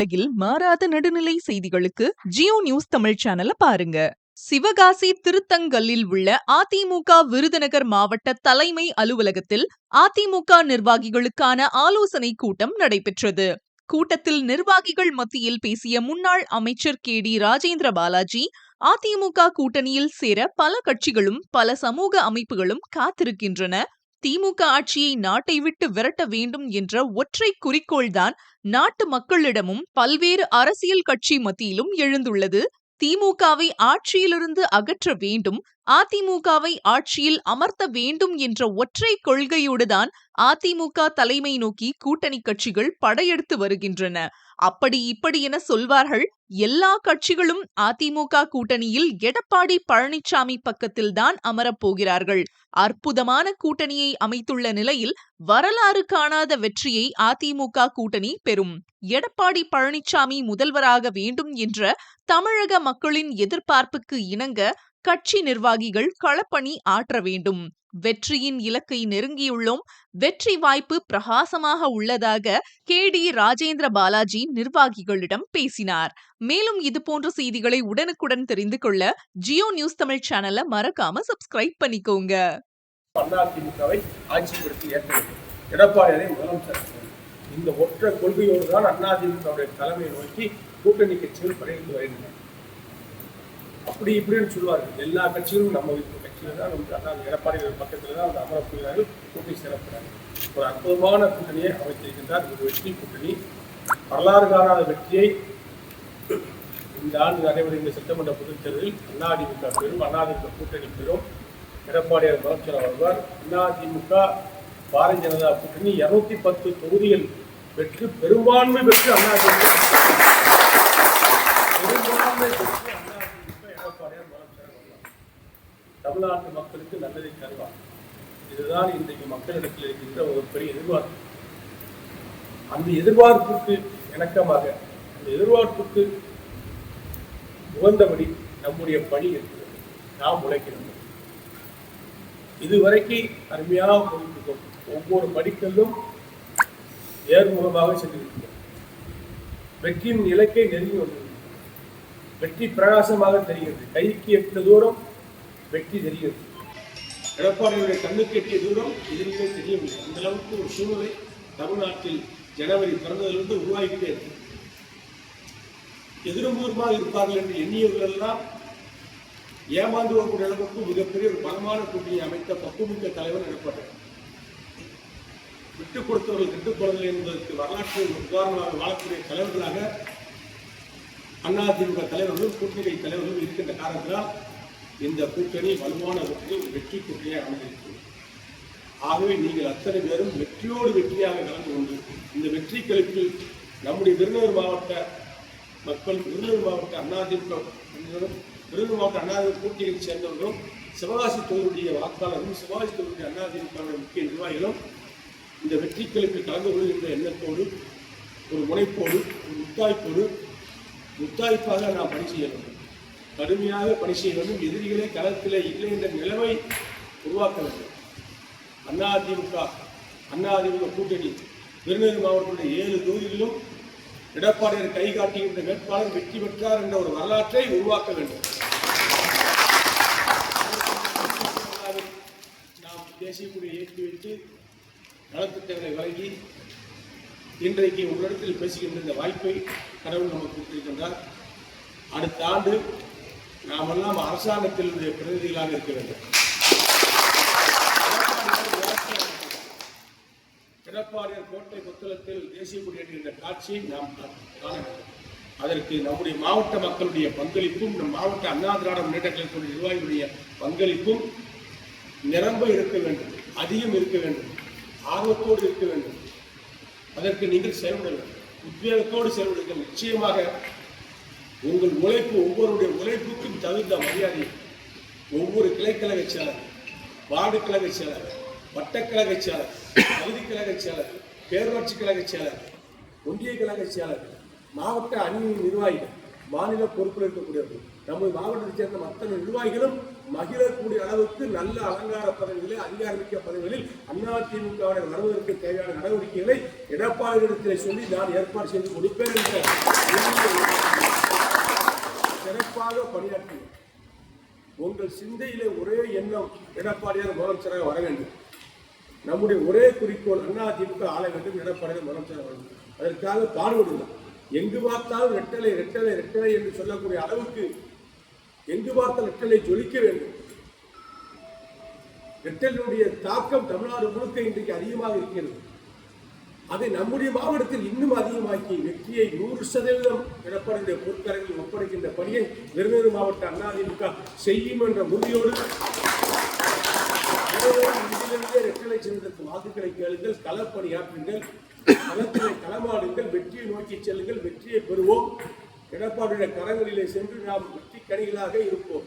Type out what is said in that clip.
உலகில் மாறாத நடுநிலை செய்திகளுக்கு ஜியோ நியூஸ் தமிழ் சேனலை பாருங்க. சிவகாசி திருத்தங்கல்லில் உள்ள அதிமுக விருதுநகர் மாவட்ட தலைமை அலுவலகத்தில் அதிமுக நிர்வாகிகளுக்கான ஆலோசனை கூட்டம் நடைபெற்றது. கூட்டத்தில் நிர்வாகிகள் மத்தியில் பேசிய முன்னாள் அமைச்சர் KD ராஜேந்திர பாலாஜி, அதிமுக கூட்டணியில் சேர பல கட்சிகளும் பல சமூக அமைப்புகளும் காத்திருக்கின்றன. திமுக ஆட்சியை நாட்டை விட்டு விரட்ட வேண்டும் என்ற ஒற்றை குறிக்கோள்தான் நாட்டு மக்களிடமும் பல்வேறு அரசியல் கட்சி மத்தியிலும் எழுந்துள்ளது. திமுகவை ஆட்சியிலிருந்து அகற்ற வேண்டும், அதிமுகவை ஆட்சியில் அமர்த்த வேண்டும் என்ற ஒற்றை கொள்கையோடுதான் அதிமுக தலைமை நோக்கி கூட்டணி கட்சிகள் படையெடுத்து வருகின்றன. அப்படி இப்படி என சொல்வார்கள். எல்லா கட்சிகளும் அதிமுக கூட்டணியில் எடப்பாடி பழனிசாமி பக்கத்தில்தான் அமரப்போகிறார்கள். அற்புதமான கூட்டணியை அமைத்துள்ள நிலையில் வரலாறு காணாத வெற்றியை அதிமுக கூட்டணி பெறும். எடப்பாடி பழனிசாமி முதல்வராக வேண்டும் என்ற தமிழக மக்களின் எதிர்பார்ப்புக்கு இணங்க கட்சி நிர்வாகிகள் களப்பணி ஆற்ற வேண்டும். வெற்றியின் இலக்கை நெருங்கியுள்ளோம். வெற்றி வாய்ப்பு பிரகாசமாக உள்ளதாக KD ராஜேந்திர பாலாஜி நிர்வாகிகளிடம் பேசினார். மேலும் இதுபோன்ற செய்திகளை உடனுக்குடன் தெரிந்து கொள்ள ஜியோ நியூஸ் தமிழ் சேனலை மறக்காம சப்ஸ்கிரைப் பண்ணிக்கோங்க. அதிமுகவை ஆட்சிப்படுத்தி ஏற்க வேண்டும், எடப்பாடியை முதலமைச்சர். இந்த ஒற்றை கொள்கையோடு தான் அதிமுகவுடைய தலைமையை நோக்கி கூட்டணி கட்சிகள் படையெடுத்து வருகின்றன. அப்படி இப்படின்னு சொல்லுவார்கள். எல்லா கட்சிகளும் நம்ம கட்சியில் தான் நம்ம எடப்பாடி பக்கத்தில் தான் அந்த அமரப்புகிறார்கள், கூட்டணி சேரப்படுறாங்க. ஒரு அற்புதமான கூட்டணியை அமைத்திருக்கின்றார். ஒரு வெற்றி கூட்டணி, வரலாறு காணாத வெற்றியை இந்த ஆண்டு நடைபெறுகின்ற சட்டமன்ற பொதுத் தேர்தலில் அதிமுக பெறும். அதிமுக கூட்டணி பெறும். எடப்பாடியார் முதலமைச்சர் வருவார். அதிமுக பாரதிய ஜனதா கூட்டணி 210 தொகுதிகள் பெற்று பெரும்பான்மை பெற்று அதிமுக எடப்பாடியார் முதலமைச்சர் வருவார். தமிழ்நாட்டு மக்களுக்கு நல்லதை தருவார். இதுதான் இன்றைக்கு மக்களிடத்தில் இருக்கின்ற ஒரு பெரிய எதிர்பார்ப்பு. அந்த எதிர்பார்ப்புக்கு இணக்கமாக, அந்த எதிர்பார்ப்புக்கு உகந்தபடி நம்முடைய பணி இருக்கிறது. நாம் உழைக்கிறோம். இதுவரைக்கு அருமையாக போயிருக்கிறோம். ஒவ்வொரு படிக்கல்லும் ஏர்முகமாக சென்றிருக்கிறோம். வெற்றியின் இலக்கை நெருங்கி வந்திருக்கிறோம். வெற்றி பிரகாசமாக தெரிகிறது. கைக்கு எட்ட தூரம் வெற்றி தெரிகிறது. எடப்பாடியுடைய கண்ணுக்கு எட்டிய தூரம் எதிரிலே தெரியவில்லை. அந்த அளவுக்கு ஒரு சூழ்நிலை தமிழ்நாட்டில் ஜனவரி பிறந்ததிலிருந்து உருவாகிட்டே இருக்கு. எதிர்முகமாக இருப்பார்கள் என்று எண்ணியவர்கள் எல்லாம் ஏமாந்து வரக்கூடிய அளவுக்கு மிகப்பெரிய ஒரு பலமான கூட்டணியை அமைத்த பக்குமிக்க தலைவர் எடப்பாடி. விட்டுக் கொடுத்தவர்கள் விட்டுக் கொள்ளவில்லை என்பதற்கு வரலாற்றில் உதாரணமாக வாழக்கூடிய தலைவர்களாக அதிமுக தலைவர்களும் கூட்டணி தலைவர்களும் இருக்கின்ற காரணத்தினால் இந்த கூட்டணி வலுவான வெற்றி கூட்டணியாக அமைந்திருக்கிறது. ஆகவே நீங்கள் அத்தனை பேரும் வெற்றியோடு வெற்றியாக கலந்து கொண்டு இந்த வெற்றி கழிப்பில் நம்முடைய விருதுநகர் மாவட்ட மக்கள், விருதுநகர் மாவட்ட அதிமுக, விருதுநகர் மாவட்ட அதிமுக கூட்டணியை சேர்ந்தவர்களும், சிவகாசி தொகுதியுடைய வாக்காளர்களும், சிவகாசி தொகுதியுடைய அதிமுக முக்கிய நிர்வாகிகளும் இந்த வெற்றி கழிப்பில் கலந்து கொள்கின்ற எண்ணத்தோடு, ஒரு முனைப்போடு, ஒரு முத்தாய்ப்பாக நாம் பணி செய்ய வேண்டும். கடுமையாக பணி செய்ய வேண்டும். எதிரிகளே களத்தில் இல்லை என்ற நிலைமை உருவாக்க வேண்டும். அதிமுக கூட்டணி விருதுநகர் மாவட்டத்துடைய 7 தொகுதிகளிலும் எடப்பாடியார் கை காட்டுகின்ற வேட்பாளர் வெற்றி பெற்றார் என்ற ஒரு வரலாற்றை உருவாக்க வேண்டும். நாம் தேசிய கொடியை ஏற்றி வைத்து நலத்திட்டங்களை வழங்கி இன்றைக்கு உங்களிடத்தில் பேசுகின்ற இந்த வாய்ப்பை கடவுள் நமக்கு கொடுத்திருக்கின்றார். அடுத்த ஆண்டு நாமெல்லாம் அரசாங்கத்தினுடைய பிரதிநிதிகளாக இருக்க வேண்டும். எடப்பாடியார் கோட்டை கொத்தளத்தில் தேசிய கொடி ஏற்றுகின்ற காட்சியை நாம் காண வேண்டும். அதற்கு நம்முடைய மாவட்ட மக்களுடைய பங்களிப்பும், நம் மாவட்ட அண்ணா திராவிட முன்னேற்ற கழகத்துடைய நிர்வாகிகளுடைய பங்களிப்பும் நிரம்ப இருக்க வேண்டும், அதிகம் இருக்க வேண்டும், ஆர்வத்தோடு இருக்க வேண்டும். அதற்கு நீங்கள் செயல்பட வேண்டும், உத்வேகத்தோடு செயல்படுங்கள். நிச்சயமாக உங்கள் உழைப்பு, ஒவ்வொருடைய உழைப்புக்கும் தகுந்த மரியாதை ஒவ்வொரு கிளைக்கழக செயலர், வார்டு கழக செயலர், வட்டக்கழக செயலர், பகுதி கழக செயலர், பேரூராட்சி கழக செயலர், ஒன்றிய கழக செயலர், மாவட்ட அணி நிர்வாகிகள், மாநில பொறுப்பில் இருக்கக்கூடியவர்கள், நமது மாவட்டத்தைச் சேர்ந்த மற்ற நிர்வாகிகளும் மகிழக்கூடிய அளவுக்கு நல்ல அலங்கார பதவிகளில் அதிகாரமிக்க பதவிகளில் அதிமுகவினர் வருவதற்கு தேவையான நடவடிக்கைகளை எடப்பாடியிடத்தில் சொல்லி நான் ஏற்பாடு செய்து கொடுப்பேன் என்ற சிறப்பாக பணியாற்றினேன். உங்கள் சிந்தையிலே ஒரே எண்ணம் எடப்பாடியார் முதலமைச்சராக வர வேண்டும். நம்முடைய ஒரே குறிக்கோள் அதிமுக ஆள வேண்டும், எடப்பாடியார் முதலமைச்சராக வர வேண்டும். அதற்காக பாடுபடுங்கள். எங்கு பார்த்தாலும் ரெட்டலை ரெட்டலை ரெட்டலை என்று சொல்லக்கூடிய அளவுக்கு எங்கு பார்த்த ரெட்டலை ஜொலிக்க வேண்டும். ரெட்டலினுடைய தாக்கம் தமிழ்நாடு முழுக்க இன்றைக்கு அதிகமாக இருக்கிறது. அதை நம்முடைய மாவட்டத்தில் இன்னும் அதிகமாக்கி வெற்றியை 100% எடப்பாடியுடைய பொறுத்தரங்கில் ஒப்படைக்கின்ற பணியை விருதுநகர் மாவட்ட அதிமுக செய்யும் என்ற உறுதியோடு இதிலிருந்தே ரெட்டலை சின்னத்திற்கு வாக்குகளை கேளுங்கள், களப்பணியாற்றுங்கள், களத்திலே களமாடுங்கள், வெற்றியை நோக்கி செல்லுங்கள், வெற்றியை பெறுவோம். எடப்பாடியுடைய கரங்களிலே சென்று நாம் வெற்றி கனிகளாக இருப்போம்.